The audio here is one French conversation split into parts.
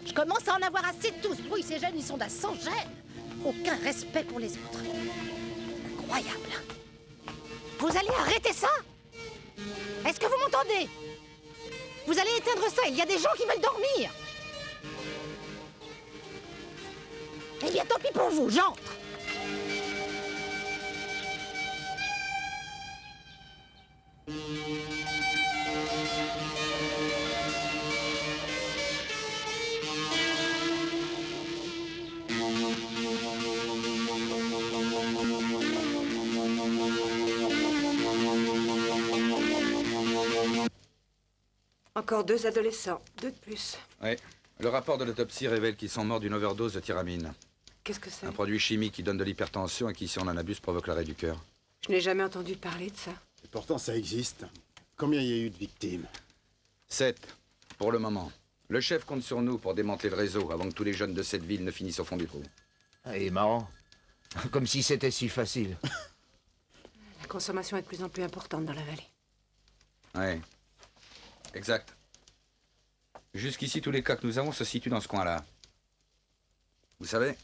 Je commence à en avoir assez de tout ce bruit, ces jeunes, ils sont d'un sans gêne. Aucun respect pour les autres. Incroyable. Vous allez arrêter ça? Est-ce que vous m'entendez? Vous allez éteindre ça, il y a des gens qui veulent dormir. Eh bien, tant pis pour vous, j'entre. Encore 2 adolescents, 2 de plus. Oui. Le rapport de l'autopsie révèle qu'ils sont morts d'une overdose de tyramine. Qu'est-ce que c'est? Un produit chimique qui donne de l'hypertension et qui, si on en abuse, provoque l'arrêt du cœur. Je n'ai jamais entendu parler de ça. Et pourtant, ça existe. Combien il y a eu de victimes? 7, pour le moment. Le chef compte sur nous pour démanteler le réseau avant que tous les jeunes de cette ville ne finissent au fond du trou. Ah, il est marrant. Comme si c'était si facile. La consommation est de plus en plus importante dans la vallée. Oui. Exact. Jusqu'ici, tous les cas que nous avons se situent dans ce coin-là. Vous savez,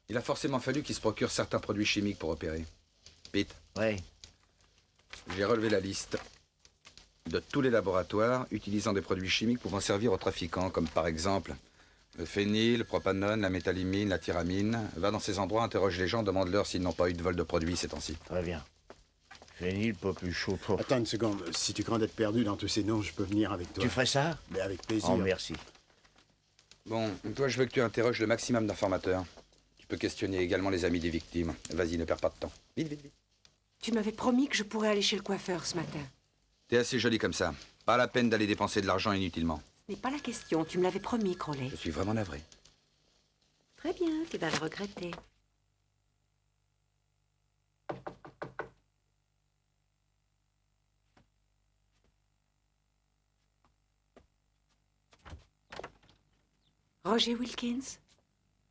il a forcément fallu qu'ils se procurent certains produits chimiques pour opérer. Pete, Oui. j'ai relevé la liste de tous les laboratoires utilisant des produits chimiques pouvant servir aux trafiquants, comme par exemple le phényl, le propanone, la méthalimine, la tyramine. Va dans ces endroits, interroge les gens, demande-leur s'ils n'ont pas eu de vol de produits ces temps-ci. Très bien. Phényl, pas plus chaud. Pour... Attends une seconde. Si tu crains d'être perdu dans tous ces noms, je peux venir avec toi. Tu ferais ça? Mais avec plaisir. Oh, merci. Bon, toi, je veux que tu interroges le maximum d'informateurs. Tu peux questionner également les amis des victimes. Vas-y, ne perds pas de temps. Vite, vite, vite. Tu m'avais promis que je pourrais aller chez le coiffeur ce matin. T'es assez jolie comme ça. Pas la peine d'aller dépenser de l'argent inutilement. Ce n'est pas la question, tu me l'avais promis, Crowley. Je suis vraiment navré. Très bien, tu vas le regretter. Roger Wilkins,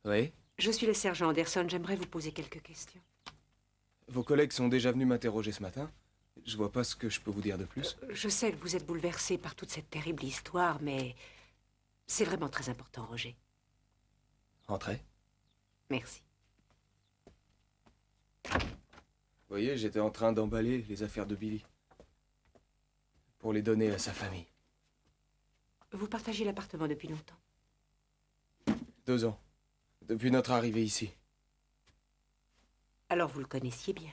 Oui. je suis le sergent Anderson, j'aimerais vous poser quelques questions. Vos collègues sont déjà venus m'interroger ce matin. Je vois pas ce que je peux vous dire de plus. Je sais que vous êtes bouleversé par toute cette terrible histoire, mais c'est vraiment très important, Roger. Entrez. Merci. Vous voyez, j'étais en train d'emballer les affaires de Billy. Pour les donner à sa famille. Vous partagez l'appartement depuis longtemps? 2 ans. Depuis notre arrivée ici. Alors vous le connaissiez bien.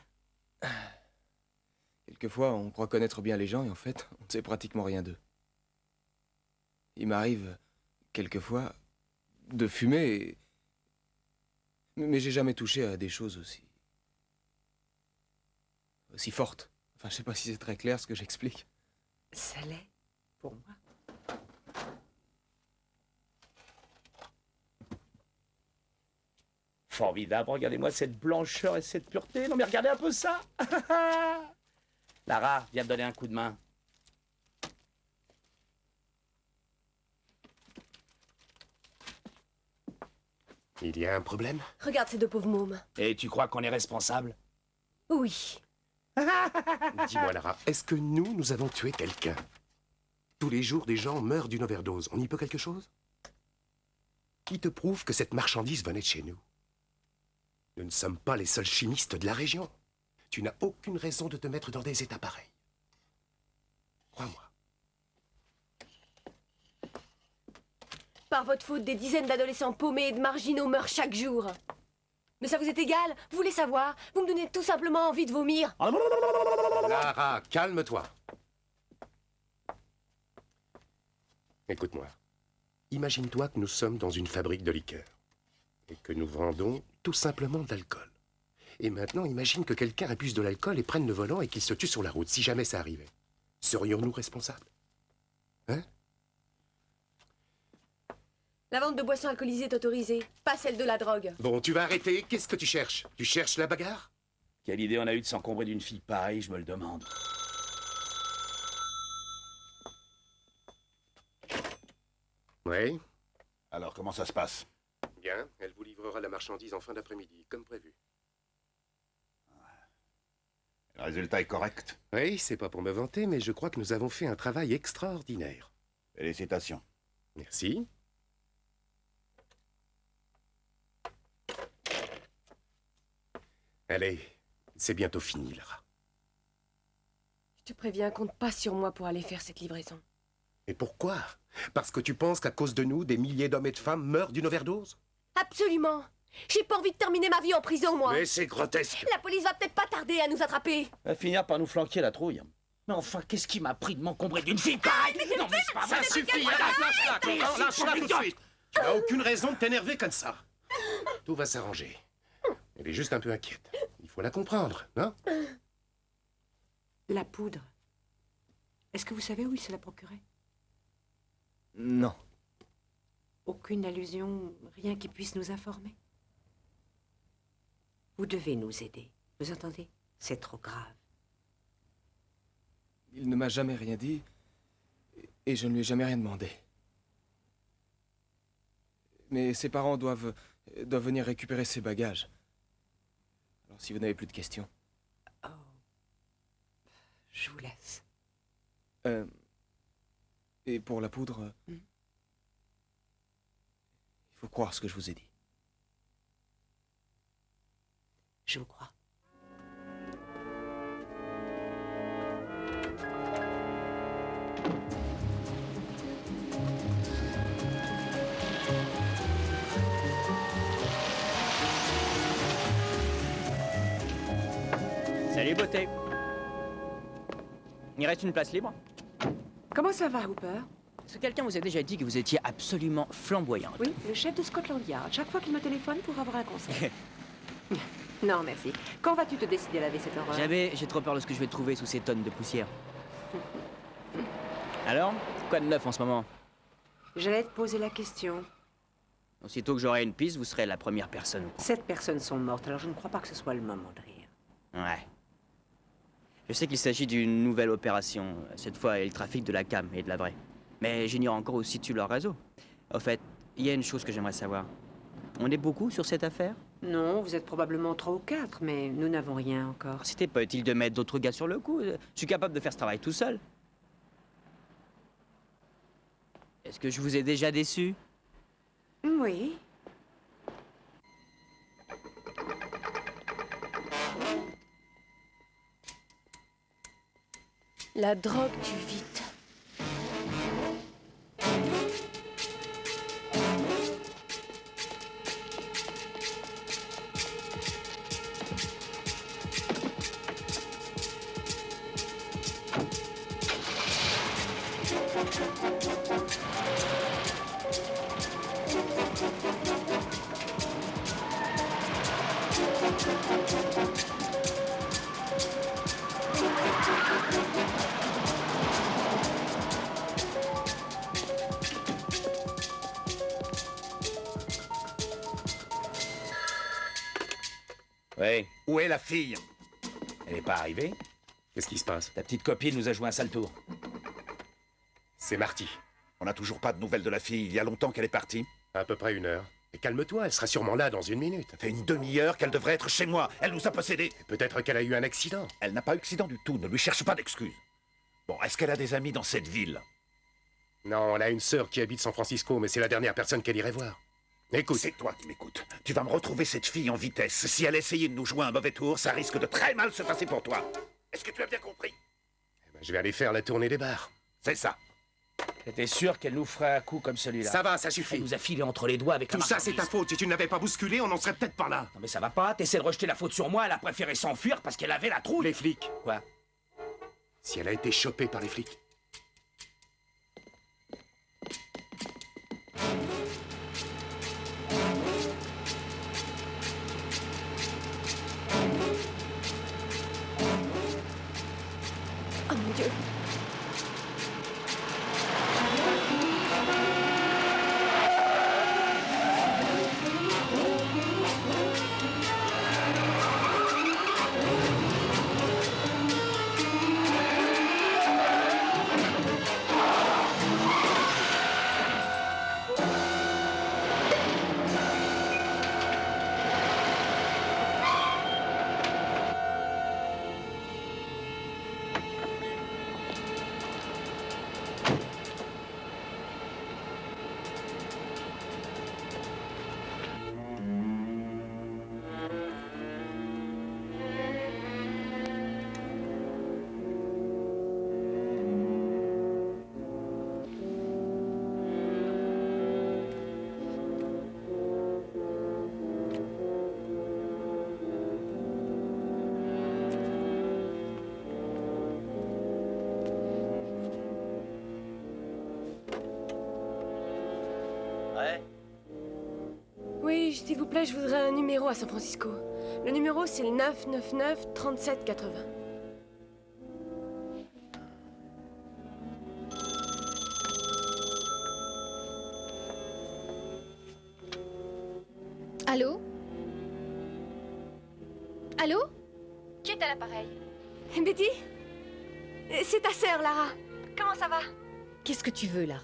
Quelquefois, on croit connaître bien les gens et en fait, on ne sait pratiquement rien d'eux. Il m'arrive, quelquefois, de fumer et... Mais j'ai jamais touché à des choses aussi fortes. Enfin, je sais pas si c'est très clair ce que j'explique. Ça l'est, pour moi. Formidable, regardez-moi cette blancheur et cette pureté. Non mais regardez un peu ça. Lara, viens me donner un coup de main. Il y a un problème? Regarde ces 2 pauvres mômes. Et tu crois qu'on est responsable? Oui. Dis-moi, Lara, est-ce que nous avons tué quelqu'un? Tous les jours, des gens meurent d'une overdose. On y peut quelque chose? Qui te prouve que cette marchandise venait de chez nous? Nous ne sommes pas les seuls chimistes de la région. Tu n'as aucune raison de te mettre dans des états pareils. Crois-moi. Par votre faute, des dizaines d'adolescents paumés et de marginaux meurent chaque jour. Mais ça vous est égal? Vous voulez savoir? Vous me donnez tout simplement envie de vomir. Lara, calme-toi. Écoute-moi. Imagine-toi que nous sommes dans une fabrique de liqueurs et que nous vendons tout simplement de l'alcool. Et maintenant, imagine que quelqu'un abuse de l'alcool et prenne le volant et qu'il se tue sur la route, si jamais ça arrivait. Serions-nous responsables? Hein? La vente de boissons alcoolisées est autorisée, pas celle de la drogue. Bon, tu vas arrêter. Qu'est-ce que tu cherches? Tu cherches la bagarre? Quelle idée on a eu de s'encombrer d'une fille pareille, je me le demande. Oui. Alors, comment ça se passe? Bien, elle vous livrera la marchandise en fin d'après-midi, comme prévu. Le résultat est correct. Oui, c'est pas pour me vanter, mais je crois que nous avons fait un travail extraordinaire. Félicitations. Merci. Allez, c'est bientôt fini, Lara. Je te préviens, compte pas sur moi pour aller faire cette livraison. Et pourquoi? Parce que tu penses qu'à cause de nous, des milliers d'hommes et de femmes meurent d'une overdose? Absolument. J'ai pas envie de terminer ma vie en prison, moi. Mais c'est grotesque. La police va peut-être pas tarder à nous attraper. Elle va finir par nous flanquer la trouille. Mais enfin, qu'est-ce qui m'a pris de m'encombrer d'une fille pareille? Non, mais c'est pas Ça vrai. suffit, lâche-la, lâche-la tout de suite. Tu n'as aucune raison de t'énerver comme ça. Tout va s'arranger. Elle est juste un peu inquiète. Il faut la comprendre, non? La poudre. Est-ce que vous savez où il se l'a procurée? Non. Aucune allusion, rien qui puisse nous informer? Vous devez nous aider. Vous entendez? C'est trop grave. Il ne m'a jamais rien dit et je ne lui ai jamais rien demandé. Mais ses parents doivent venir récupérer ses bagages. Alors si vous n'avez plus de questions. Oh. Je vous laisse. Et pour la poudre, il faut croire ce que je vous ai dit. Je vous crois. Salut, beauté. Il reste une place libre. Comment ça va, Hooper? Est-ce que quelqu'un vous a déjà dit que vous étiez absolument flamboyante? Oui, le chef de Scotland Yard. Chaque fois qu'il me téléphone pour avoir un conseil. Non, merci. Quand vas-tu te décider à laver cette horreur? J'ai trop peur de ce que je vais trouver sous ces tonnes de poussière. Alors, quoi de neuf en ce moment? J'allais te poser la question. Aussitôt que j'aurai une piste, vous serez la première personne. 7 personnes sont mortes, alors je ne crois pas que ce soit le moment de rire. Ouais. Je sais qu'il s'agit d'une nouvelle opération. Cette fois, il y a le trafic de la cam et de la vraie. Mais j'ignore encore où se situe leur réseau. Au fait, il y a une chose que j'aimerais savoir. On est beaucoup sur cette affaire? Non, vous êtes probablement 3 ou 4, mais nous n'avons rien encore. C'était pas utile de mettre d'autres gars sur le coup. Je suis capable de faire ce travail tout seul. Est-ce que je vous ai déjà déçu? Oui. La drogue tue vite. Oui. Où est la fille? Elle n'est pas arrivée? Qu'est-ce qui se passe? Ta petite copine nous a joué un sale tour. C'est Marty. On n'a toujours pas de nouvelles de la fille. Il y a longtemps qu'elle est partie. À peu près 1 heure. Et calme-toi, elle sera sûrement là dans 1 minute. Ça fait une demi-heure qu'elle devrait être chez moi. Elle nous a possédés. Peut-être qu'elle a eu un accident. Elle n'a pas eu d'accident du tout. Ne lui cherche pas d'excuses. Bon, est-ce qu'elle a des amis dans cette ville? Non, elle a une sœur qui habite San Francisco, mais c'est la dernière personne qu'elle irait voir. Écoute. C'est toi qui m'écoutes. Tu vas me retrouver cette fille en vitesse. Si elle essayait de nous jouer un mauvais tour, ça risque de très mal se passer pour toi. Est-ce que tu as bien compris? Eh ben, je vais aller faire la tournée des bars. C'est ça. T'étais sûr qu'elle nous ferait un coup comme celui-là? Ça va, ça suffit. Elle nous a filé entre les doigts avec Tout la ça, c'est ta marchandise. faute. Si tu n'avais pas bousculé, on n'en serait peut-être pas là. Non mais ça va pas, t'essaies de rejeter la faute sur moi, elle a préféré s'enfuir parce qu'elle avait la trouille. Les flics. Quoi? Si elle a été chopée par les flics. Oh mon Dieu. Ouais. Oui, s'il vous plaît, je voudrais un numéro à San Francisco. Le numéro, c'est le 999-3780. Allô? Allô? Qui est à l'appareil? Betty? C'est ta sœur, Lara. Comment ça va? Qu'est-ce que tu veux, Lara?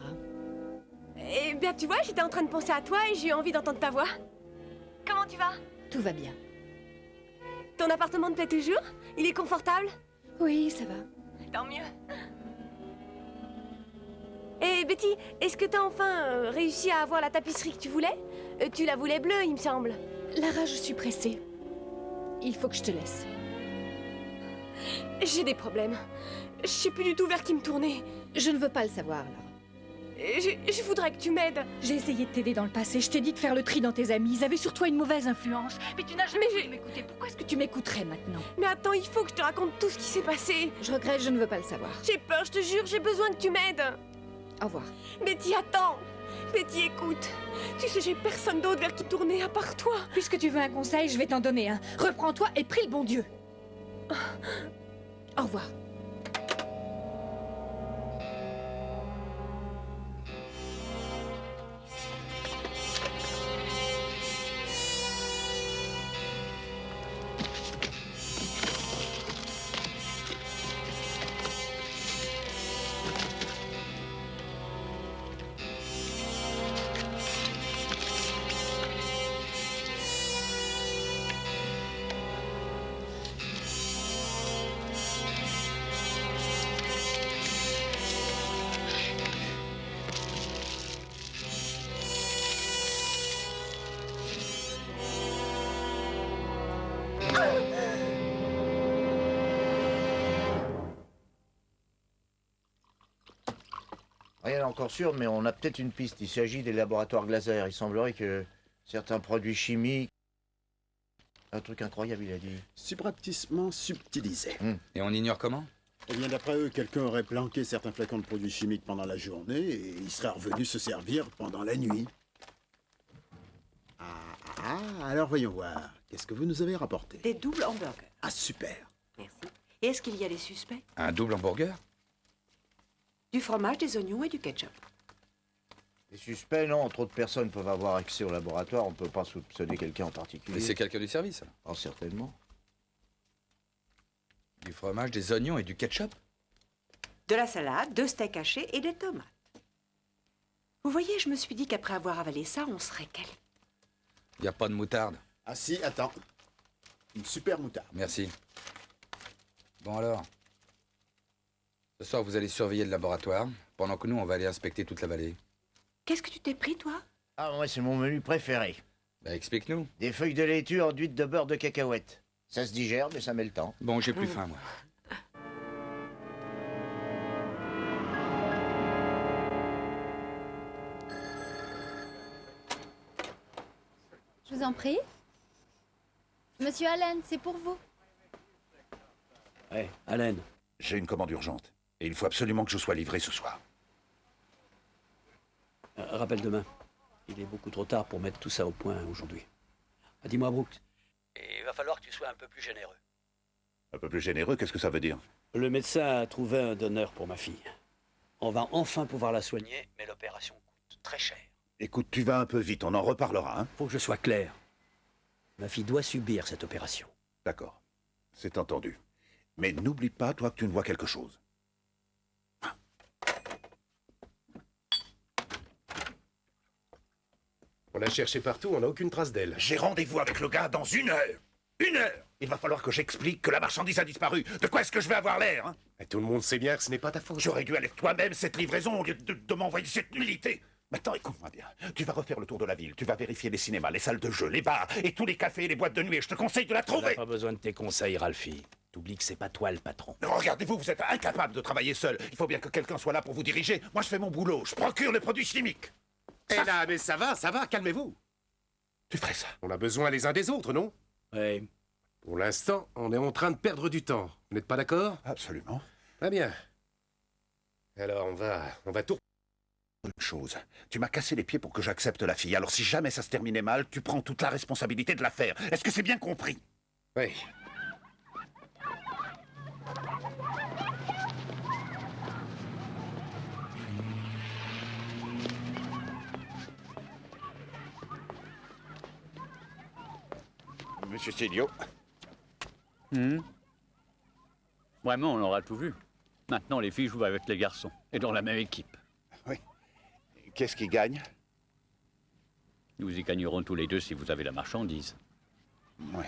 Eh bien, tu vois, j'étais en train de penser à toi et j'ai eu envie d'entendre ta voix. Comment tu vas? Tout va bien. Ton appartement te plaît toujours? Il est confortable? Oui, ça va. Tant mieux. Et Betty, est-ce que t'as enfin réussi à avoir la tapisserie que tu voulais? Tu la voulais bleue, il me semble. Lara, je suis pressée. Il faut que je te laisse. J'ai des problèmes. Je sais plus du tout vers qui me tourner. Je ne veux pas le savoir, Lara. Je voudrais que tu m'aides. J'ai essayé de t'aider dans le passé. Je t'ai dit de faire le tri dans tes amis. Ils avaient sur toi une mauvaise influence. Mais tu n'as jamais voulu m'écouter. Pourquoi est-ce que tu m'écouterais maintenant? Mais attends, il faut que je te raconte tout ce qui s'est passé. Je regrette, je ne veux pas le savoir. J'ai peur, je te jure, j'ai besoin que tu m'aides. Au revoir. Betty, attends. Betty, écoute. Tu sais, j'ai personne d'autre vers qui tourner à part toi. Puisque tu veux un conseil, je vais t'en donner un. Reprends-toi et prie le bon Dieu. Au revoir. Rien n'est encore sûr, mais on a peut-être une piste. Il s'agit des laboratoires Glaser. Il semblerait que certains produits chimiques... Un truc incroyable, il a dit. Subrepticement subtilisé. Et on ignore comment? Eh bien, d'après eux, quelqu'un aurait planqué certains flacons de produits chimiques pendant la journée et il serait revenu se servir pendant la nuit. Alors voyons voir. Qu'est-ce que vous nous avez rapporté? Des doubles hamburgers. Ah, super. Merci. Et est-ce qu'il y a des suspects? Un double hamburger? Du fromage, des oignons et du ketchup. Les suspects, non. Trop de personnes peuvent avoir accès au laboratoire. On ne peut pas soupçonner quelqu'un en particulier. Mais c'est quelqu'un du service, alors. Oh, certainement. Du fromage, des oignons et du ketchup? De la salade, 2 steaks hachés et des tomates. Vous voyez, je me suis dit qu'après avoir avalé ça, on serait calé. Il n'y a pas de moutarde. Ah si, attends. Une super moutarde. Merci. Bon alors. Ce soir, vous allez surveiller le laboratoire, pendant que nous, on va aller inspecter toute la vallée. Qu'est-ce que tu t'es pris, toi? Ah, moi, c'est mon menu préféré. Bah, explique-nous. Des feuilles de laitue enduites de beurre de cacahuète. Ça se digère, mais ça met le temps. Bon, j'ai plus faim, moi. Je vous en prie. Monsieur Allen, c'est pour vous. Ouais, Allen. J'ai une commande urgente. Et il faut absolument que je sois livré ce soir. Rappelle demain. Il est beaucoup trop tard pour mettre tout ça au point aujourd'hui. Ah, dis-moi, Brooks. Il va falloir que tu sois un peu plus généreux. Un peu plus généreux, qu'est-ce que ça veut dire? Le médecin a trouvé un donneur pour ma fille. On va enfin pouvoir la soigner, mais l'opération coûte très cher. Écoute, tu vas un peu vite, on en reparlera, hein? Faut que je sois clair. Ma fille doit subir cette opération. D'accord. C'est entendu. Mais n'oublie pas, toi, que tu ne vois quelque chose. On l'a cherché partout, on n'a aucune trace d'elle. J'ai rendez-vous avec le gars dans 1 heure. 1 heure! Il va falloir que j'explique que la marchandise a disparu. De quoi est-ce que je vais avoir l'air, hein? Et tout le monde sait bien que ce n'est pas ta faute. J'aurais dû aller toi-même cette livraison au lieu de m'envoyer cette nullité. Maintenant, écoute-moi bien. Tu vas refaire le tour de la ville. Tu vas vérifier les cinémas, les salles de jeu, les bars et tous les cafés et les boîtes de nuit. Et je te conseille de la On trouver. n'a pas besoin de tes conseils, Ralphie. T'oublies que c'est pas toi le patron. Regardez-vous, vous êtes incapable de travailler seul. Il faut bien que quelqu'un soit là pour vous diriger. Moi, je fais mon boulot. Je procure les produits chimiques. Eh là, mais ça va, calmez-vous. Tu ferais ça. On a besoin les uns des autres, non? Oui. Pour l'instant, on est en train de perdre du temps. Vous n'êtes pas d'accord? Absolument. Très bien. Alors, on va tout Une chose, tu m'as cassé les pieds pour que j'accepte la fille. Alors si jamais ça se terminait mal, tu prends toute la responsabilité de l'affaire. Est-ce que c'est bien compris? Oui. Monsieur Célio. Vraiment, on aura tout vu. Maintenant, les filles jouent avec les garçons. Et dans la même équipe. Oui. Qu'est-ce qui gagne? Nous y gagnerons tous les deux si vous avez la marchandise. Oui.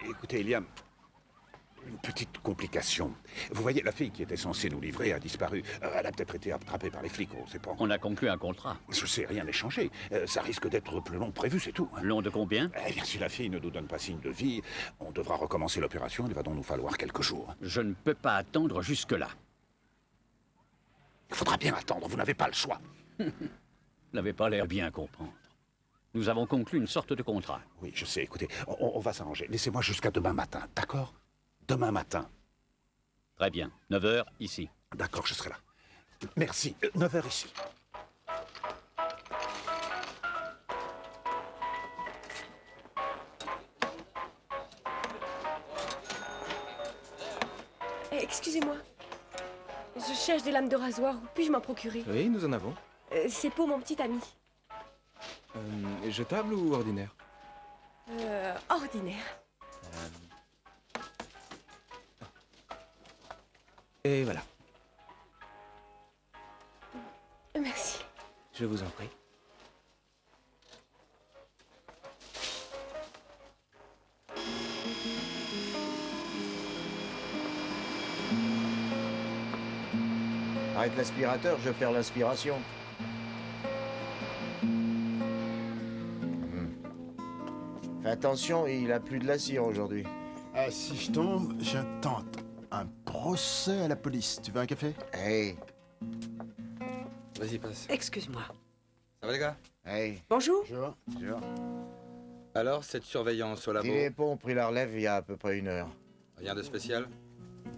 Écoutez, il y a une petite complication. Vous voyez, la fille qui était censée nous livrer a disparu. Elle a peut-être été attrapée par les flics, on ne sait pas. On a conclu un contrat. Je sais, rien n'est changé. Ça risque d'être plus long que prévu, c'est tout. Long de combien? Eh bien, si la fille ne nous donne pas signe de vie, on devra recommencer l'opération. Il va donc nous falloir quelques jours. Je ne peux pas attendre jusque-là. Il faudra bien attendre, vous n'avez pas le choix. Vous n'avez pas l'air bien comprendre. Nous avons conclu une sorte de contrat. Oui, je sais, écoutez, on va s'arranger. Laissez-moi jusqu'à demain matin, d'accord? Demain matin. Très bien. 9 h ici. D'accord, je serai là. Merci. 9 h ici. Excusez-moi. Je cherche des lames de rasoir. Où puis-je m'en procurer? Oui, nous en avons. C'est pour mon petit ami. Jetable ou ordinaire? Ordinaire. Et voilà. Merci. Je vous en prie. Arrête l'aspirateur, je perds l'inspiration. Fais attention, il a plus de la cire aujourd'hui. Ah, si je tombe, j'intente un procès à la police. Tu veux un café? Hey, Vas-y, passe. Excuse-moi. Ça va, les gars? hey. Bonjour. Bonjour. Alors, cette surveillance au labo, Les ponts ont pris la relève il y a à peu près 1 heure. rien de spécial?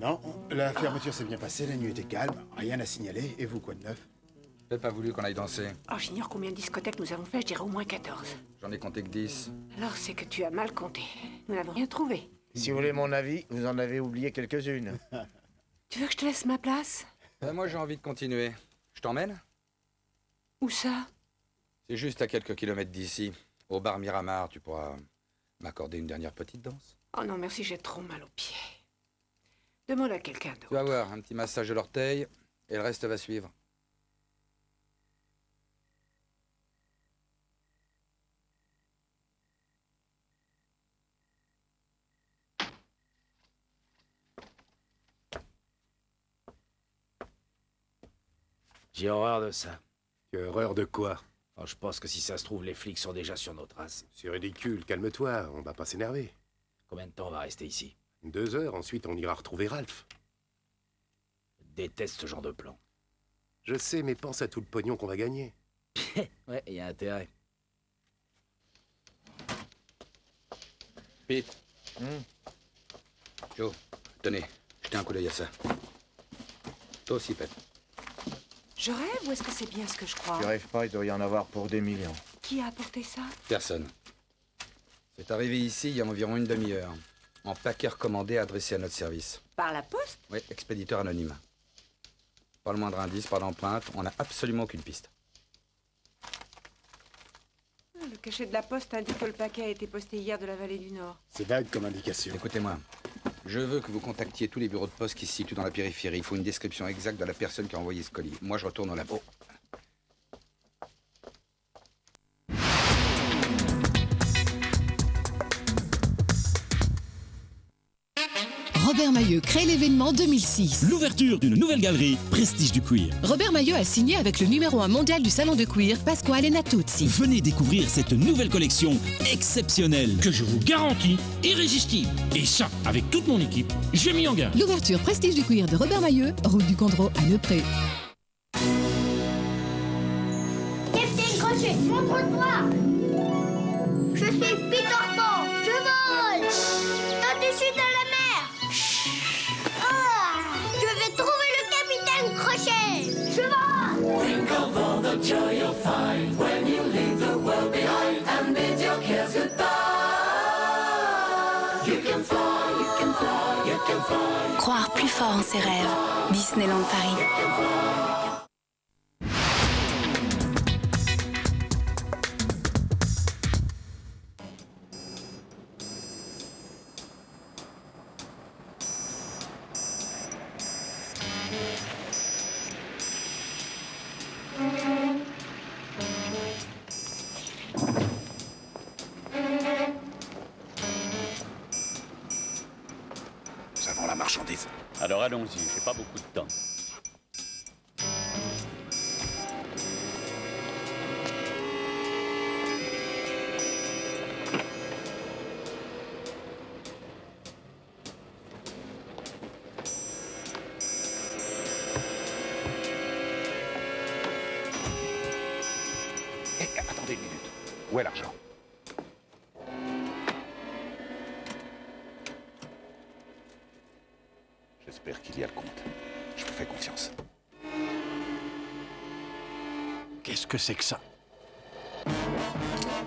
Non, la fermeture s'est bien passée, la nuit était calme, rien à signaler. Et vous, quoi de neuf? J'ai pas voulu qu'on aille danser. Oh, j'ignore combien de discothèques nous avons fait, je dirais au moins 14. J'en ai compté que 10. Alors c'est que tu as mal compté. Nous n'avons rien trouvé. Si vous voulez mon avis, vous en avez oublié quelques-unes. Tu veux que je te laisse ma place? Moi, j'ai envie de continuer. Je t'emmène? Où ça? C'est juste à quelques kilomètres d'ici. Au bar Miramar, tu pourras m'accorder une dernière petite danse. Oh non, merci, j'ai trop mal aux pieds. Demande à quelqu'un d'autre. Tu vas voir, un petit massage de l'orteil, et le reste va suivre. J'ai horreur de ça. Tu as horreur de quoi? Oh, je pense que si ça se trouve, les flics sont déjà sur nos traces. C'est ridicule, calme-toi, on va pas s'énerver. Combien de temps on va rester ici? 2 heures, ensuite on ira retrouver Ralph. Je déteste ce genre de plan. Je sais, mais pense à tout le pognon qu'on va gagner. Ouais, il y a intérêt. Pete. Joe, tenez, jetez un coup d'œil à ça. Toi aussi, Pep. Je rêve ou est-ce que c'est bien ce que je crois? Tu rêves pas, il doit y en avoir pour des millions. Qui a apporté ça? Personne. C'est arrivé ici il y a environ une demi-heure. En paquet recommandé adressé à notre service. Par la poste? Oui, expéditeur anonyme. Pas le moindre indice, pas d'empreinte, on n'a absolument aucune piste. Le cachet de la poste indique que le paquet a été posté hier de la vallée du Nord. C'est vague comme indication. Écoutez-moi, je veux que vous contactiez tous les bureaux de poste qui se situent dans la périphérie. Il faut une description exacte de la personne qui a envoyé ce colis. Moi, je retourne au labo. Robert Mailleux crée l'événement 2006. L'ouverture d'une nouvelle galerie, Prestige du Queer. Robert Mailleux a signé avec le numéro 1 mondial du salon de queer, Pasquale Natuzzi. Venez découvrir cette nouvelle collection exceptionnelle. Que je vous garantis, irrésistible. Et ça, avec toute mon équipe, j'ai mis en garde. L'ouverture Prestige du Queer de Robert Mailleux, route du Condro à Neupré. Capitaine Crochet, montre-toi. Je suis Peter Pan, je vole au-dessus de la mer. Je vais trouver le capitaine Crochet. Je vole. what joy you'll find when you leave the world behind and bid your cares goodbye. You can fly, you can fly, you can fly. Croire plus fort en ses rêves. Disneyland Paris. Nous avons la marchandise. Alors allons-y, j'ai pas beaucoup de temps. Attendez une minute. Où est l'argent? J'espère qu'il y a le compte. Je vous fais confiance. Qu'est-ce que c'est que ça?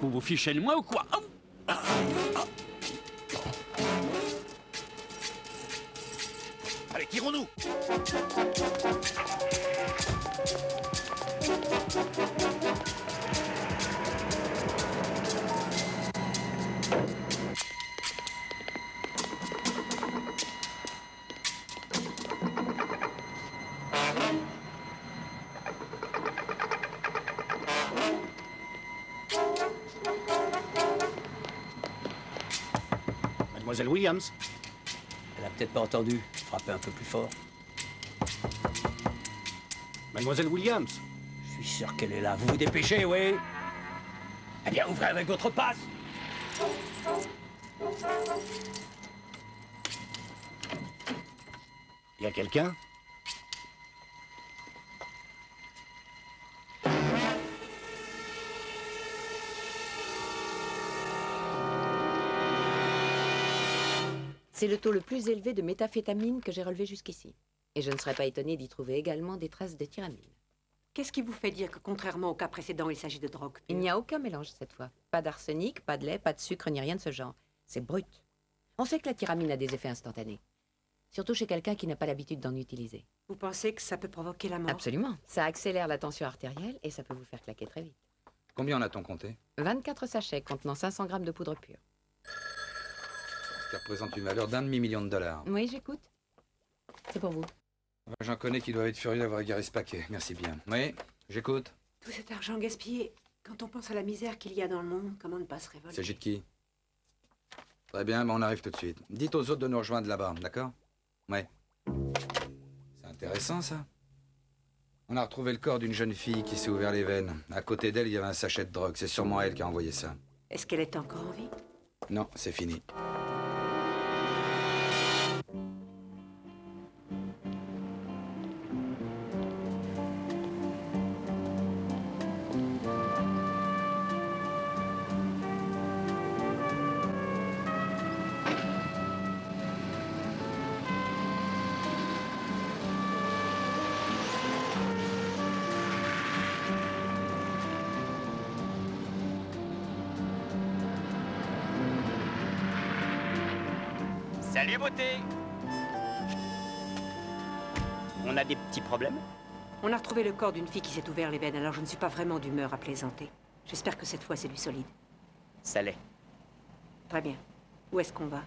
Vous vous fichez de moi ou quoi? Allez, tirons-nous! Mademoiselle Williams? Elle a peut-être pas entendu. Frappez un peu plus fort. Mademoiselle Williams? Je suis sûr qu'elle est là. Vous vous dépêchez, oui? Eh bien, ouvrez avec votre passe. Y a quelqu'un? C'est le taux le plus élevé de méthamphétamine que j'ai relevé jusqu'ici. Et je ne serais pas étonnée d'y trouver également des traces de tyramine. Qu'est-ce qui vous fait dire que, contrairement au cas précédent, il s'agit de drogue pure? Il n'y a aucun mélange cette fois. Pas d'arsenic, pas de lait, pas de sucre, ni rien de ce genre. C'est brut. On sait que la tyramine a des effets instantanés. Surtout chez quelqu'un qui n'a pas l'habitude d'en utiliser. Vous pensez que ça peut provoquer la mort? Absolument. Ça accélère la tension artérielle et ça peut vous faire claquer très vite. Combien en a-t-on compté? 24 sachets contenant 500 grammes de poudre pure. Ça représente une valeur d'1,5 million de dollars. Oui, j'écoute. C'est pour vous. J'en connais qui doivent être furieux d'avoir égaré ce paquet. Merci bien. Oui, j'écoute. Tout cet argent gaspillé, quand on pense à la misère qu'il y a dans le monde, comment ne pas se Il révolter? s'agit de qui? Très bien, on arrive tout de suite. Dites aux autres de nous rejoindre là-bas, d'accord? Ouais. C'est intéressant, ça. On a retrouvé le corps d'une jeune fille qui s'est ouvert les veines. À côté d'elle, il y avait un sachet de drogue. C'est sûrement elle qui a envoyé ça. Est-ce qu'elle est encore en vie? Non, c'est fini. Salut, beauté! On a des petits problèmes? On a retrouvé le corps d'une fille qui s'est ouvert les veines, alors je ne suis pas vraiment d'humeur à plaisanter. J'espère que cette fois, c'est du solide. Ça l'est. Très bien. Où est-ce qu'on va?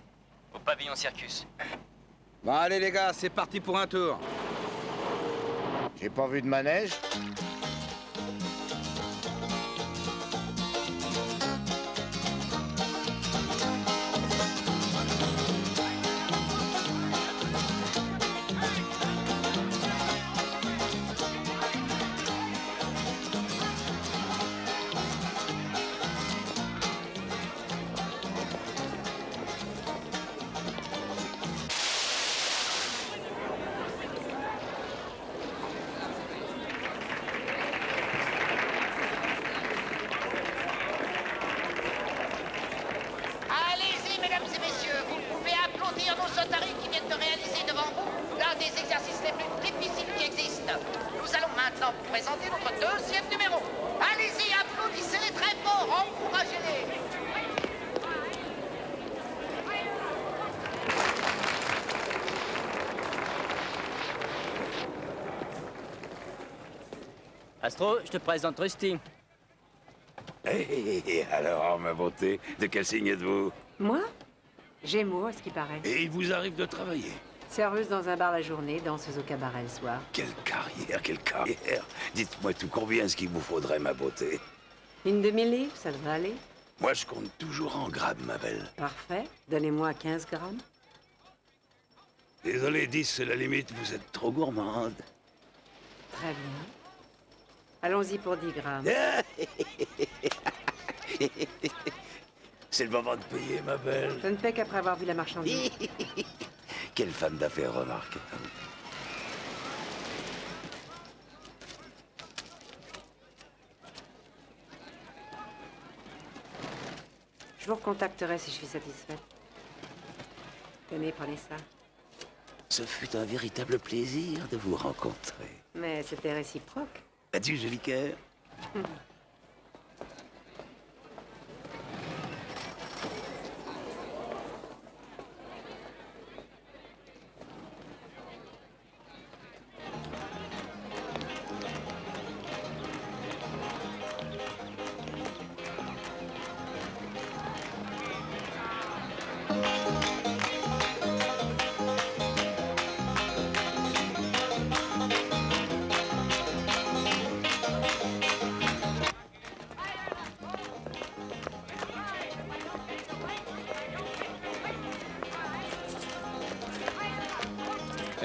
Au pavillon Circus. Bon, allez, les gars, c'est parti pour un tour. J'ai pas vu de manège. Allez-y, mesdames et messieurs, vous pouvez applaudir nos otaries qui viennent de réaliser devant vous l'un des exercices les plus difficiles qui existent. Nous allons maintenant vous présenter notre deuxième numéro. Allez-y, applaudissez-les très fort, encouragez-les. Astro, je te présente Rusty. Hé, alors, ma beauté, de quel signe êtes-vous? Moi Gémeaux, à ce qui paraît. Et il vous arrive de travailler? Serveuse dans un bar la journée, danseuse au cabaret le soir. Quelle carrière, quelle carrière! Dites-moi tout, combien est-ce qu'il vous faudrait, ma beauté? Une demi-livre, ça devrait aller. Moi, je compte toujours en grammes, ma belle. Parfait. Donnez-moi 15 grammes. Désolé, 10, c'est la limite, vous êtes trop gourmande. Très bien. Allons-y pour 10 grammes. C'est le moment de payer, ma belle. Je ne paie qu'après avoir vu la marchandise. Quelle femme d'affaires remarquable. Je vous recontacterai si je suis satisfaite. Tenez, prenez ça. Ce fut un véritable plaisir de vous rencontrer. Mais c'était réciproque. Adieu, joli cœur.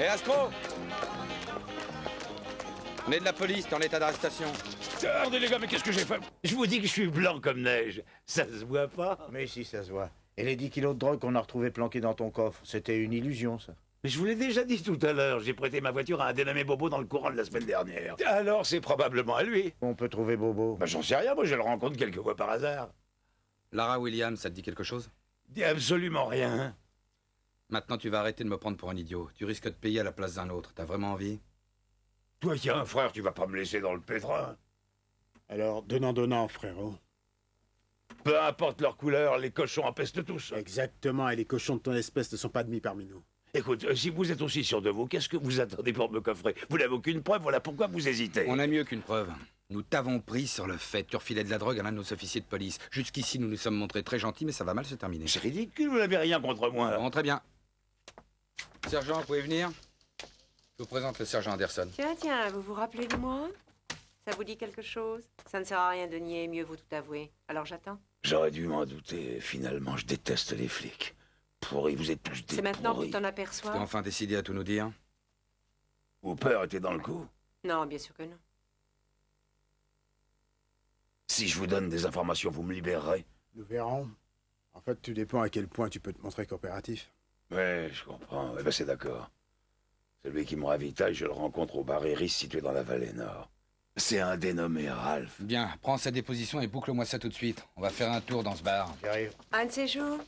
Hé, Astro! On est de la police, t'es en état d'arrestation. Regardez, les gars, mais qu'est-ce que j'ai fait? Je vous dis que je suis blanc comme neige. Ça se voit pas? Mais si, ça se voit. Et les 10 kilos de drogue qu'on a retrouvés planqués dans ton coffre, c'était une illusion, ça. Mais je vous l'ai déjà dit tout à l'heure, j'ai prêté ma voiture à un dénommé Bobo dans le courant de la semaine dernière. Alors, c'est probablement à lui. On peut trouver Bobo. Bah, j'en sais rien, moi je le rencontre quelques fois par hasard. Lara Williams, ça te dit quelque chose? Dis absolument rien. Maintenant, tu vas arrêter de me prendre pour un idiot. Tu risques de payer à la place d'un autre. T'as vraiment envie? Toi qui as un frère, tu vas pas me laisser dans le pétrin. Alors, donnant, frérot. Peu importe leur couleur, les cochons empestent tous. Exactement, et les cochons de ton espèce ne sont pas admis parmi nous. Écoute, si vous êtes aussi sûr de vous, qu'est-ce que vous attendez pour me coffrer? Vous n'avez aucune preuve, voilà pourquoi vous hésitez. On a mieux qu'une preuve. Nous t'avons pris sur le fait. Tu refilais de la drogue à l'un de nos officiers de police. Jusqu'ici, nous nous sommes montrés très gentils, mais ça va mal se terminer. C'est ridicule, vous n'avez rien contre moi. Bon, très bien. Sergent, vous pouvez venir? Je vous présente le sergent Anderson. Tiens, vous vous rappelez de moi? Ça vous dit quelque chose? Ça ne sert à rien de nier, mieux vaut tout avouer. Alors j'attends. J'aurais dû m'en douter. Finalement, je déteste les flics. Pourris, vous êtes tous des C'est maintenant que pourris. tu t'en aperçois? T'es enfin décidé à tout nous dire? Hooper était dans le coup. Non, bien sûr que non. Si je vous donne des informations, vous me libérerez? Nous verrons. En fait, tout dépend à quel point tu peux te montrer coopératif. Ouais, je comprends. Eh ben, c'est d'accord. Celui qui me ravitaille, je le rencontre au bar Iris situé dans la vallée nord. C'est un dénommé Ralph. Bien, prends sa déposition et boucle-moi ça tout de suite. On va faire un tour dans ce bar. J'arrive. Un de ces jours?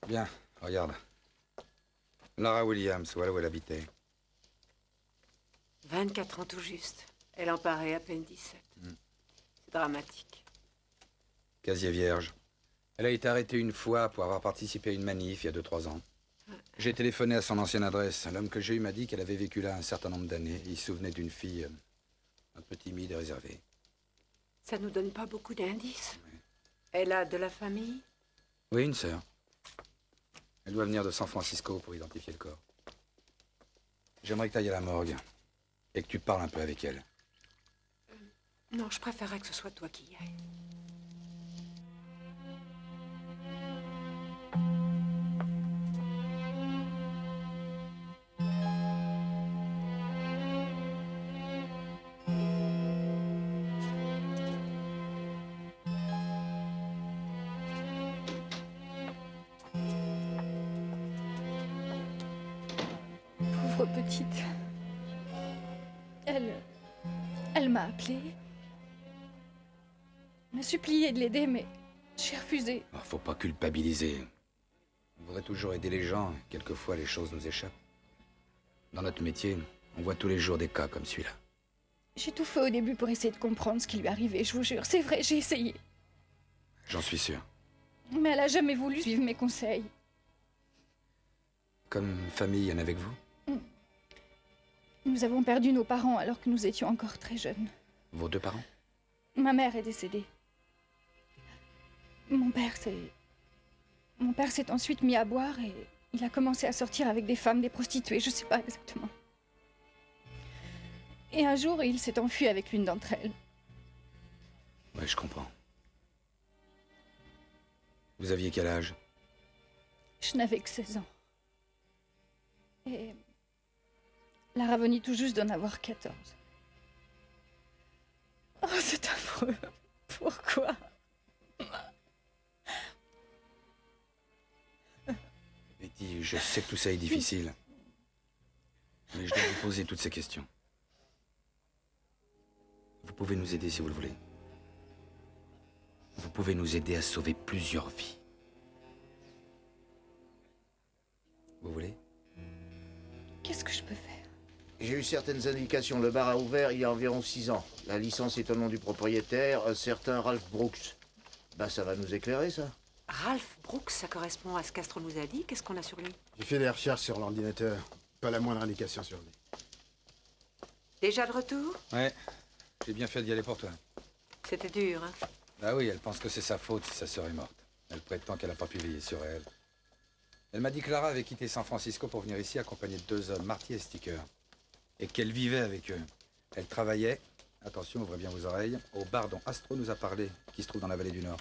Bien, regarde. Lara Williams, voilà où elle habitait. 24 ans tout juste. Elle en paraît à peine 17. C'est dramatique. Casier vierge. Elle a été arrêtée une fois pour avoir participé à une manif il y a 2-3 ans. J'ai téléphoné à son ancienne adresse. L'homme que j'ai eu m'a dit qu'elle avait vécu là un certain nombre d'années. Il se souvenait d'une fille un peu timide et réservée. Ça nous donne pas beaucoup d'indices. Elle a de la famille? Oui, une sœur. Elle doit venir de San Francisco pour identifier le corps. J'aimerais que tu ailles à la morgue et que tu parles un peu avec elle. Non, je préférerais que ce soit toi qui y ailles. Pauvre petite. Elle m'a appelée. M'a supplié de l'aider, mais j'ai refusé. Oh, faut pas culpabiliser. On voudrait toujours aider les gens, quelquefois les choses nous échappent. Dans notre métier, on voit tous les jours des cas comme celui-là. J'ai tout fait au début pour essayer de comprendre ce qui lui arrivait, je vous jure. C'est vrai, j'ai essayé. J'en suis sûr. Mais elle a jamais voulu suivre mes conseils. Comme famille, en avec vous? Nous avons perdu nos parents alors que nous étions encore très jeunes. Vos deux parents? Ma mère est décédée. Mon père s'est ensuite mis à boire et il a commencé à sortir avec des femmes, des prostituées, je sais pas exactement. Et un jour, il s'est enfui avec l'une d'entre elles. Ouais, je comprends. Vous aviez quel âge? Je n'avais que 16 ans. Et Lara venait tout juste d'en avoir 14. Oh, c'est affreux. Pourquoi? Betty, je sais que tout ça est difficile. Mais je dois vous poser toutes ces questions. Vous pouvez nous aider si vous le voulez. Vous pouvez nous aider à sauver plusieurs vies. Vous voulez? Qu'est-ce que je peux faire? J'ai eu certaines indications. Le bar a ouvert il y a environ 6 ans. La licence est au nom du propriétaire, un certain Ralph Brooks. Ben, ça va nous éclairer, ça. Ralph Brooks, ça correspond à ce qu'Astro nous a dit. Qu'est-ce qu'on a sur lui? J'ai fait des recherches sur l'ordinateur. Pas la moindre indication sur lui. Déjà de retour? Ouais, j'ai bien fait d'y aller pour toi. C'était dur, hein? Ah oui, elle pense que c'est sa faute si sa sœur est morte. Elle prétend qu'elle n'a pas pu veiller sur elle. Elle m'a dit que Lara avait quitté San Francisco pour venir ici accompagnée de 2 hommes, Marty et Sticker. Et qu'elle vivait avec eux. Elle travaillait, attention, ouvrez bien vos oreilles, au bar dont Astro nous a parlé, qui se trouve dans la vallée du Nord.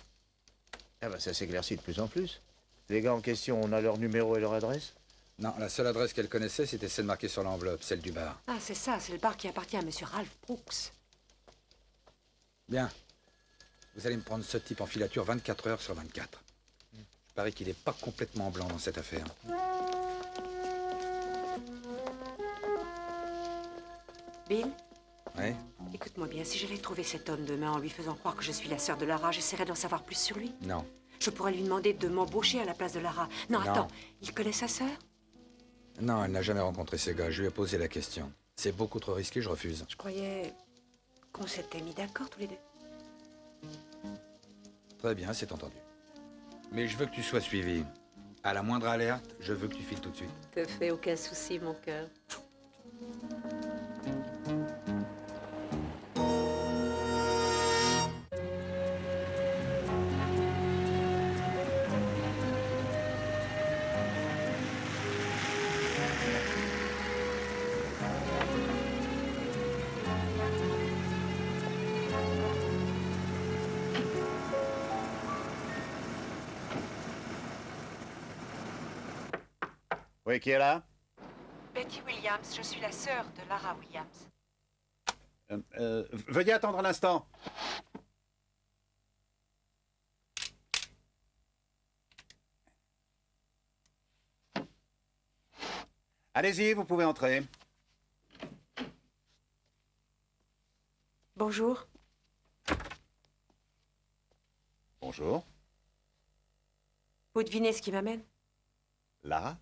Ah ben, ça s'éclaircit de plus en plus. Les gars en question, on a leur numéro et leur adresse? Non, la seule adresse qu'elle connaissait, c'était celle marquée sur l'enveloppe, celle du bar. Ah, c'est ça, c'est le bar qui appartient à monsieur Ralph Brooks. Bien. Vous allez me prendre ce type en filature 24 heures sur 24. Il paraît qu'il n'est pas complètement blanc dans cette affaire. Bill? Ouais? Écoute-moi bien, si j'allais trouver cet homme demain en lui faisant croire que je suis la sœur de Lara, j'essaierais d'en savoir plus sur lui. Non. Je pourrais lui demander de m'embaucher à la place de Lara. Non, Non. attends, il connaît sa sœur? Non, elle n'a jamais rencontré ces gars. Je lui ai posé la question. C'est beaucoup trop risqué, je refuse. Je croyais qu'on s'était mis d'accord tous les deux. Très bien, c'est entendu. Mais je veux que tu sois suivi. À la moindre alerte, je veux que tu files tout de suite. Te fais aucun souci, mon cœur. Oui, qui est là? Betty Williams, je suis la sœur de Lara Williams. Veuillez attendre un instant. Allez-y, vous pouvez entrer. Bonjour. Bonjour. Vous devinez ce qui m'amène? Lara?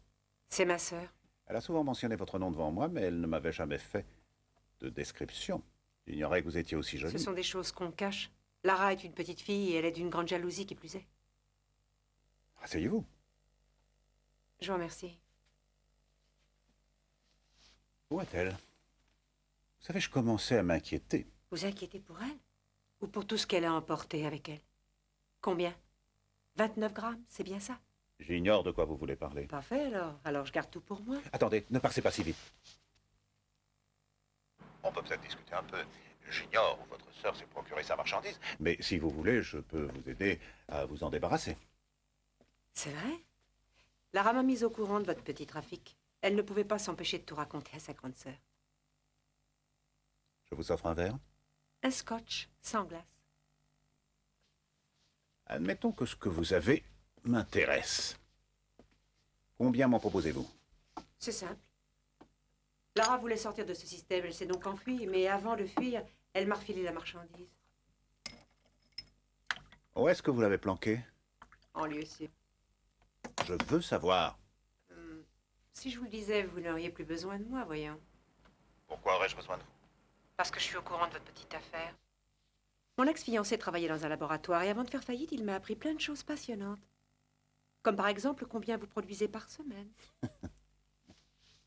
C'est ma sœur. Elle a souvent mentionné votre nom devant moi, mais elle ne m'avait jamais fait de description. J'ignorais que vous étiez aussi jolie. Ce sont des choses qu'on cache. Lara est une petite fille et elle est d'une grande jalousie qui plus est. Asseyez-vous. Je vous remercie. Où est-elle? Vous savez, je commençais à m'inquiéter. Vous inquiétez pour elle? Ou pour tout ce qu'elle a emporté avec elle? Combien? 29 grammes, c'est bien ça? J'ignore de quoi vous voulez parler. Parfait alors. Alors je garde tout pour moi. Attendez, ne passez pas si vite. On peut peut-être discuter un peu. J'ignore où votre sœur s'est procuré sa marchandise, mais si vous voulez, je peux vous aider à vous en débarrasser. C'est vrai? Lara m'a mise au courant de votre petit trafic. Elle ne pouvait pas s'empêcher de tout raconter à sa grande sœur. Je vous offre un verre. Un scotch, sans glace. Admettons que ce que vous avez m'intéresse. Combien m'en proposez-vous? C'est simple. Lara voulait sortir de ce système, elle s'est donc enfuie, mais avant de fuir, elle m'a refilé la marchandise. Où est-ce que vous l'avez planqué? En lieu sûr. Je veux savoir. Si je vous le disais, vous n'auriez plus besoin de moi, voyons. Pourquoi aurais-je besoin de vous? Parce que je suis au courant de votre petite affaire. Mon ex-fiancé travaillait dans un laboratoire et avant de faire faillite, il m'a appris plein de choses passionnantes. Comme par exemple combien vous produisez par semaine.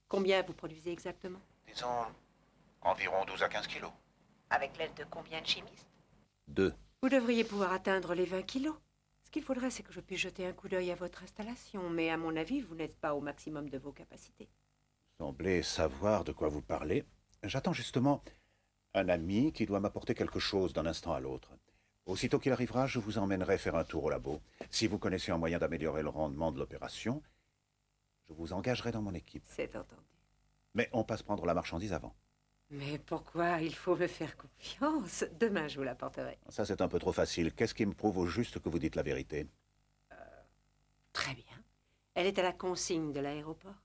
Combien vous produisez exactement? Disons environ 12 à 15 kilos. Avec l'aide de combien de chimistes? 2. Vous devriez pouvoir atteindre les 20 kilos. Ce qu'il faudrait, c'est que je puisse jeter un coup d'œil à votre installation. Mais à mon avis, vous n'êtes pas au maximum de vos capacités. Vous semblez savoir de quoi vous parlez. J'attends justement un ami qui doit m'apporter quelque chose d'un instant à l'autre. Aussitôt qu'il arrivera, je vous emmènerai faire un tour au labo. Si vous connaissez un moyen d'améliorer le rendement de l'opération, je vous engagerai dans mon équipe. C'est entendu. Mais on passe prendre la marchandise avant. Mais pourquoi? Il faut me faire confiance. Demain, je vous l'apporterai. Ça, c'est un peu trop facile. Qu'est-ce qui me prouve au juste que vous dites la vérité? Très bien. Elle est à la consigne de l'aéroport.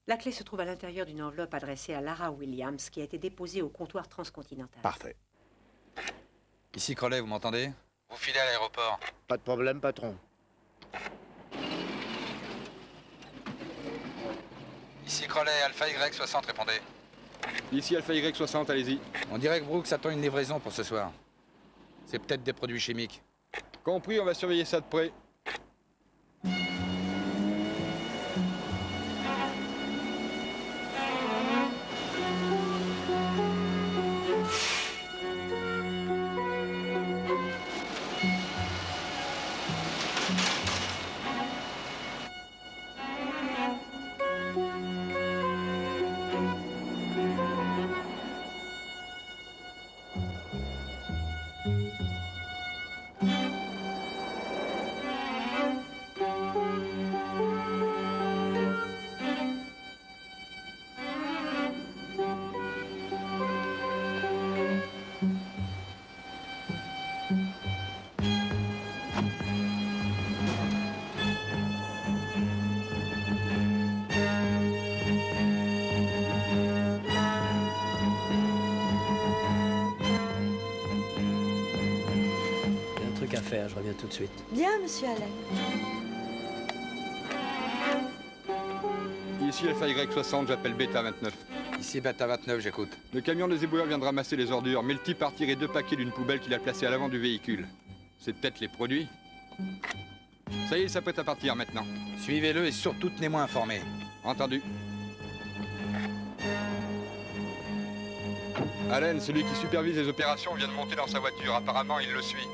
La clé se trouve à l'intérieur d'une enveloppe adressée à Lara Williams qui a été déposée au comptoir transcontinental. Parfait. Ici Crowley, vous m'entendez? Vous filez à l'aéroport. Pas de problème, patron. Ici Crowley, Alpha Y60, répondez. Ici Alpha Y60, allez-y. On dirait que Brooks attend une livraison pour ce soir. C'est peut-être des produits chimiques. Compris, on va surveiller ça de près. À faire, je reviens tout de suite. Bien, monsieur Allen. Ici Alpha Y60, j'appelle Beta 29. Ici Beta 29, j'écoute. Le camion des éboueurs vient de ramasser les ordures, mais le type a retiré 2 paquets d'une poubelle qu'il a placée à l'avant du véhicule. C'est peut-être les produits. Ça y est, il s'apprête à partir maintenant. Suivez-le et surtout tenez-moi informé. Entendu. Allen, celui qui supervise les opérations, vient de monter dans sa voiture. Apparemment, il le suit.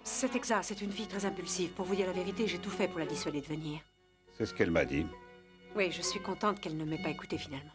C'est exact, c'est une fille très impulsive. Pour vous dire la vérité, j'ai tout fait pour la dissuader de venir. C'est ce qu'elle m'a dit. Oui, je suis contente qu'elle ne m'ait pas écoutée finalement.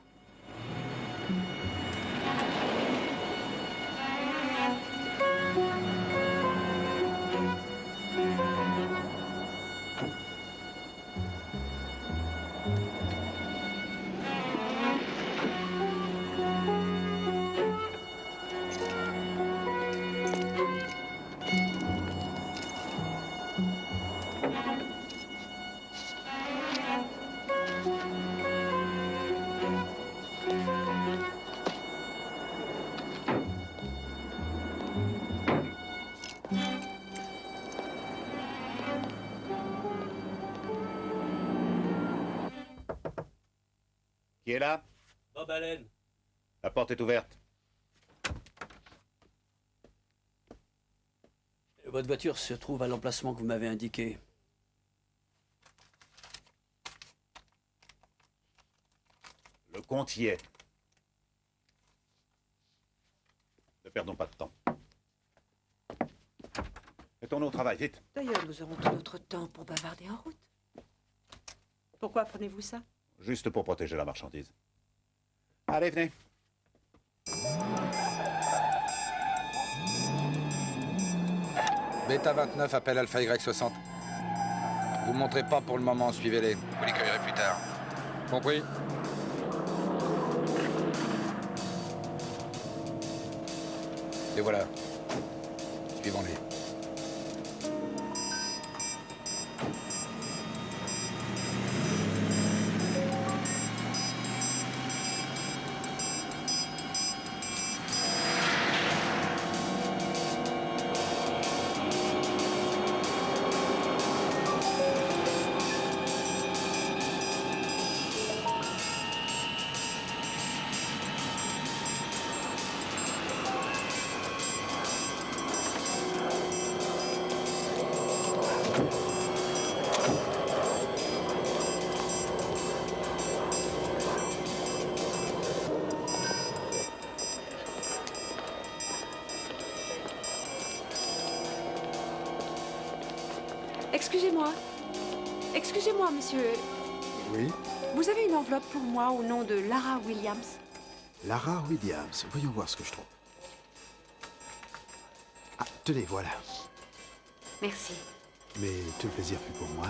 Qui est là? Bob Allen. La porte est ouverte. Votre voiture se trouve à l'emplacement que vous m'avez indiqué. Le compte y est. Ne perdons pas de temps. Mettons-nous au travail, vite. D'ailleurs, nous aurons tout notre temps pour bavarder en route. Pourquoi prenez-vous ça? Juste pour protéger la marchandise. Allez, venez. Beta 29 appelle Alpha Y60. Vous ne montrez pas pour le moment, suivez-les. Vous les cueillerez plus tard. Compris. Et voilà. Suivons-les. Excusez-moi. Excusez-moi, monsieur. Oui? Vous avez une enveloppe pour moi au nom de Lara Williams? Lara Williams. Voyons voir ce que je trouve. Ah, tenez, voilà. Merci. Mais tout le plaisir fut pour moi.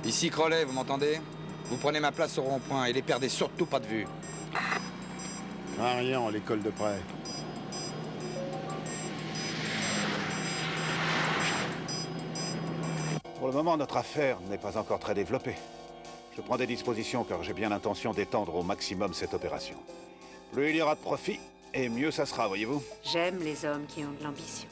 Ici Crowley, vous m'entendez? Vous prenez ma place au rond-point et les perdez surtout pas de vue. Marion, l'école de près. Pour le moment, notre affaire n'est pas encore très développée. Je prends des dispositions car j'ai bien l'intention d'étendre au maximum cette opération. Plus il y aura de profit, et mieux ça sera, voyez-vous. J'aime les hommes qui ont de l'ambition.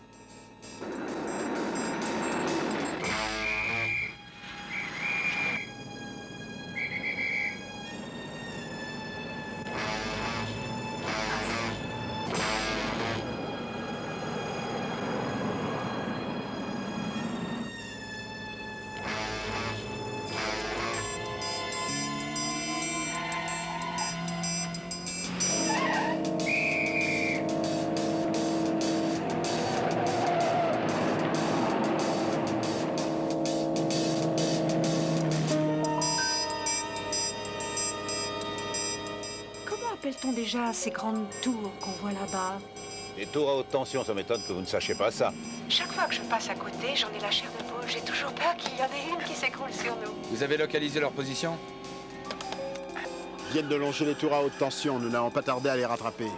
Appelle-t-on déjà ces grandes tours qu'on voit là-bas? Les tours à haute tension, ça m'étonne que vous ne sachiez pas ça. Chaque fois que je passe à côté, j'en ai la chair de poule. J'ai toujours peur qu'il y en ait une qui s'écroule sur nous. Vous avez localisé leur position? Ils viennent de longer les tours à haute tension. Nous n'allons pas tarder à les rattraper.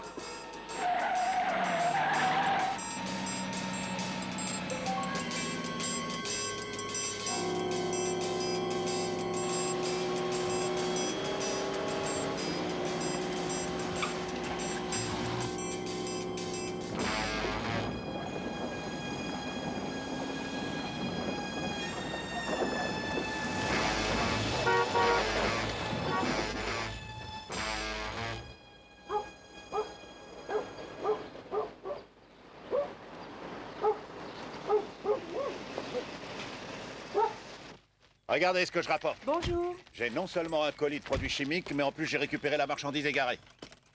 Regardez ce que je rapporte. Bonjour. J'ai non seulement un colis de produits chimiques, mais en plus j'ai récupéré la marchandise égarée.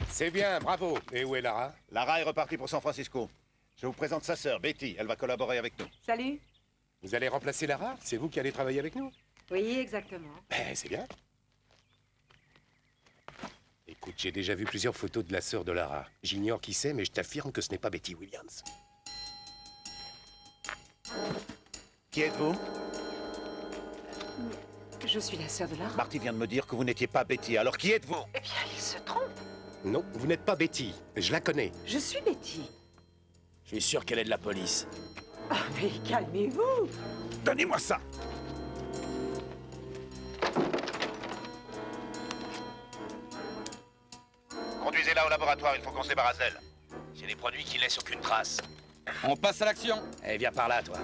C'est bien, bravo. Et où est Lara? Lara est repartie pour San Francisco. Je vous présente sa sœur, Betty. Elle va collaborer avec nous. Salut. Vous allez remplacer Lara? C'est vous qui allez travailler avec nous? Oui, exactement. C'est bien. Écoute, j'ai déjà vu plusieurs photos de la sœur de Lara. J'ignore qui c'est, mais je t'affirme que ce n'est pas Betty Williams. Qui êtes-vous? Je suis la sœur de Lara. Marty vient de me dire que vous n'étiez pas Betty. Alors qui êtes-vous? Eh bien, il se trompe. Non, vous n'êtes pas Betty. Je la connais. Je suis Betty. Je suis sûr qu'elle est de la police. Ah, mais calmez-vous. Donnez-moi ça. Conduisez-la au laboratoire, il faut qu'on se débarrasse d'elle. C'est des produits qui laissent aucune trace. On passe à l'action. Eh, viens par là, toi.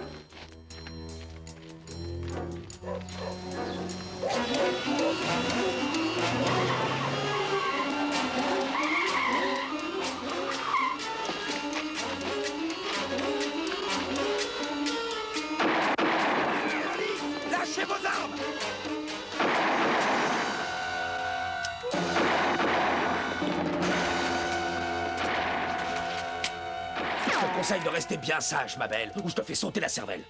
Lâchez vos armes! Je te conseille de rester bien sage, ma belle, ou je te fais sauter la cervelle.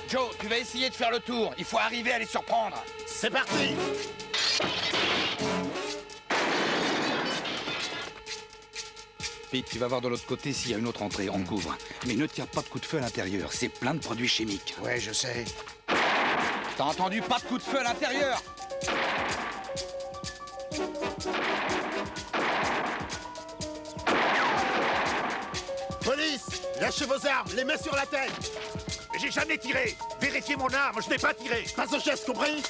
Joe, tu vas essayer de faire le tour. Il faut arriver à les surprendre. C'est parti! Pete, tu vas voir de l'autre côté s'il y a une autre entrée, on couvre. Mais ne tire pas de coup de feu à l'intérieur, c'est plein de produits chimiques. Ouais, je sais. T'as entendu? Pas de coup de feu à l'intérieur! Police! Lâchez vos armes, les mains sur la tête! J'ai jamais tiré. Vérifiez mon arme, je n'ai pas tiré. Pas de geste, compris?